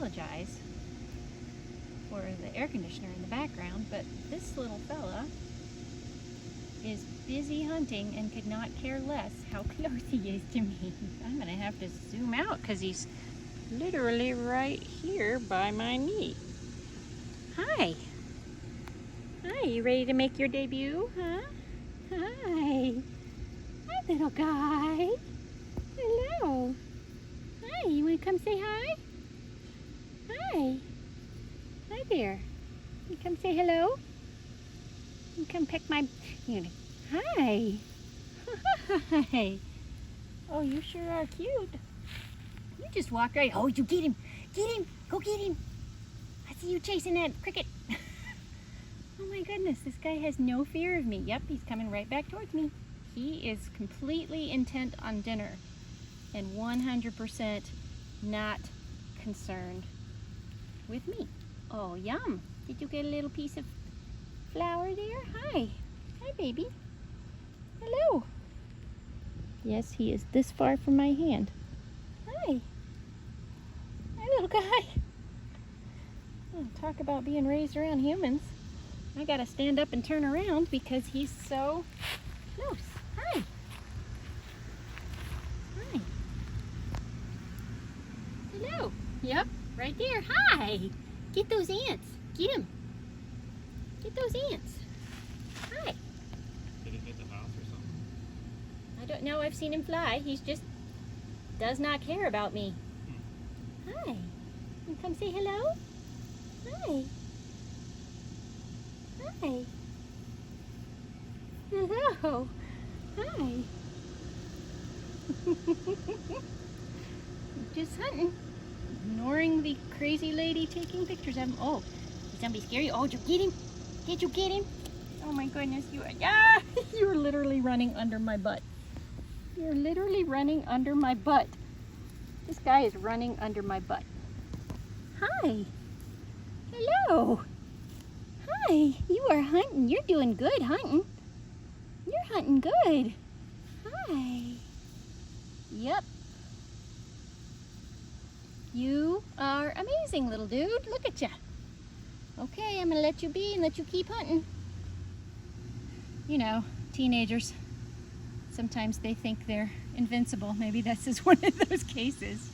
apologize for the air conditioner in the background, but this little fella is busy hunting and could not care less how close he is to me. I'm gonna have to zoom out because he's literally right here by my knee. Hi. Hi, you ready to make your debut, huh? Hi. Hi, little guy. Hello. Hi, you wanna come say hi? Hi. Hi there. You come say hello? You come pick my... Hi. Hi. Oh, you sure are cute. You just walked right... Oh, you get him. Get him. Go get him. I see you chasing that cricket. Oh my goodness, this guy has no fear of me. Yep, he's coming right back towards me. He is completely intent on dinner and 100% not concerned with me. Oh, yum. Did you get a little piece of flour there? Hi. Hi, baby. Hello. Yes, he is this far from my hand. Hi. Hi, little guy. Oh, talk about being raised around humans. I gotta stand up and turn around because he's so close. Hi. Hi. Hello. Yep, right there. Hi. Get those ants. Get him. Get those ants. Hi. Did he hit the house or something? I don't know. I've seen him fly. He's just does not care about me. Hi. You come say hello? Hi. Hi. Hello. Hi. Just hunting. Ignoring the crazy lady taking pictures of him. Oh, is somebody scary? Oh, did you get him? Did you get him? Oh my goodness, you are, yeah, you're literally running under my butt. You're literally running under my butt. This guy is running under my butt. Hi. Hello. Hi. You are hunting. You're doing good hunting. You're hunting good. Hi. Yep. You are amazing, little dude. Look at ya. Okay, I'm gonna let you be and let you keep hunting. You know, teenagers, sometimes they think they're invincible. Maybe this is one of those cases.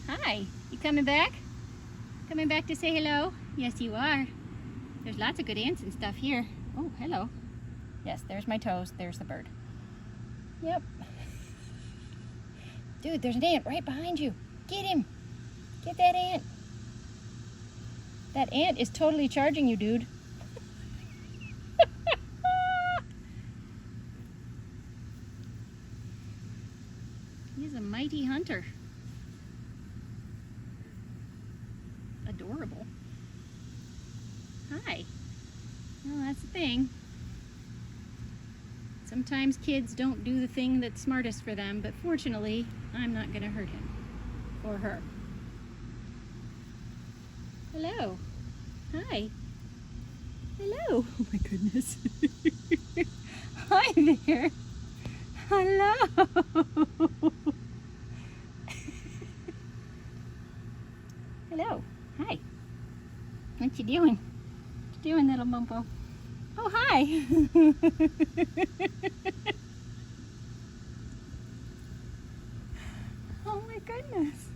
Hi, you coming back? Coming back to say hello? Yes, you are. There's lots of good ants and stuff here. Oh, hello. Yes, there's my toes. There's the bird. Yep. Dude, there's an ant right behind you. Get him. Get that ant. That ant is totally charging you, dude. He's a mighty hunter. Adorable. Hi. Well, that's the thing. Sometimes kids don't do the thing that's smartest for them, but fortunately, I'm not going to hurt him or her. Hello. Hi. Hello. Oh my goodness. Hi there. Hello. Hello. Hi. What you doing? What you doing, little Mumpo? Oh, hi. Oh my goodness.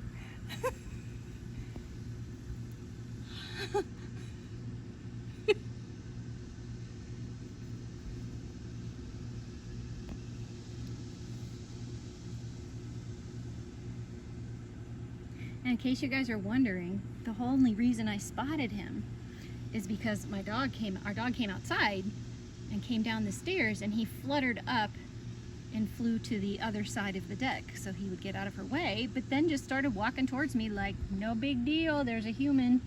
And in case you guys are wondering, the only reason I spotted him is because our dog came outside and came down the stairs, and he fluttered up and flew to the other side of the deck so he would get out of her way, but then just started walking towards me like no big deal, there's a human,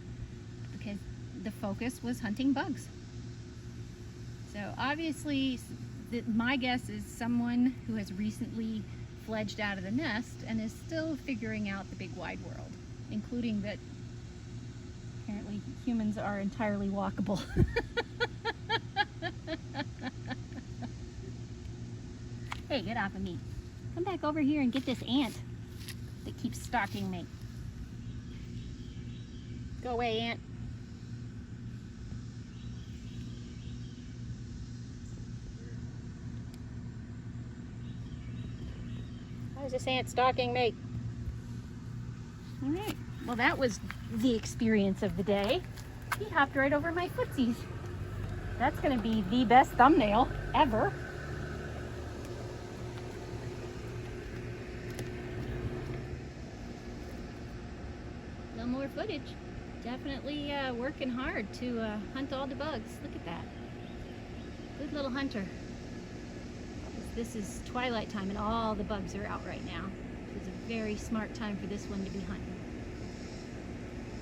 because the focus was hunting bugs. So obviously my guess is someone who has recently fledged out of the nest and is still figuring out the big wide world, including that apparently humans are entirely walkable. Hey, get off of me. Come back over here and get this ant that keeps stalking me. Go away, ant. How's this ant stalking me? All right. Well, that was the experience of the day. He hopped right over my footsies. That's going to be the best thumbnail ever. No more footage. Definitely working hard to hunt all the bugs. Look at that. Good little hunter. This is twilight time and all the bugs are out right now. It's a very smart time for this one to be hunting.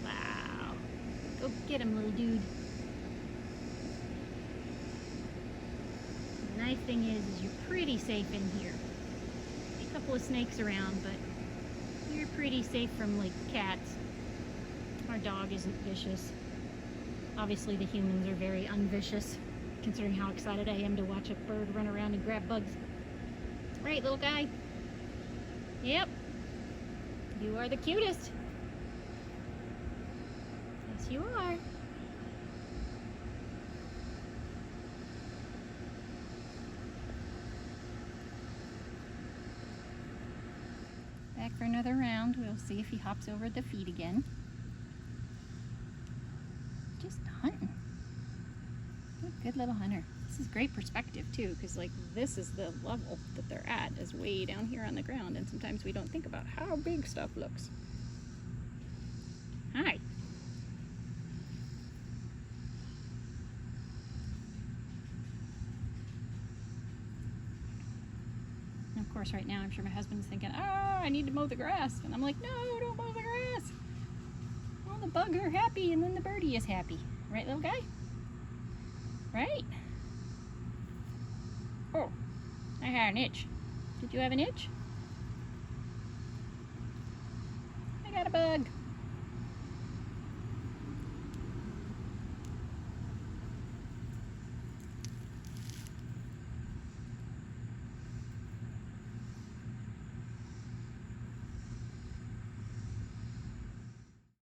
Wow. Go get him, little dude. The nice thing is you're pretty safe in here. A couple of snakes around, but you're pretty safe from like cats. Our dog isn't vicious. Obviously the humans are very unvicious, considering how excited I am to watch a bird run around and grab bugs. Right, little guy? Yep. You are the cutest. Yes, you are. Back for another round. We'll see if he hops over the feet again. Just hunting. Good little hunter. This is great perspective too, because like this is the level that they're at, is way down here on the ground, and sometimes we don't think about how big stuff looks. Hi. And of course right now I'm sure my husband's thinking, oh, I need to mow the grass, and I'm like, no, don't mow the grass. Well, the bugs are happy and then the birdie is happy. Right, little guy? Right? Oh, I had an itch. Did you have an itch? I got a bug.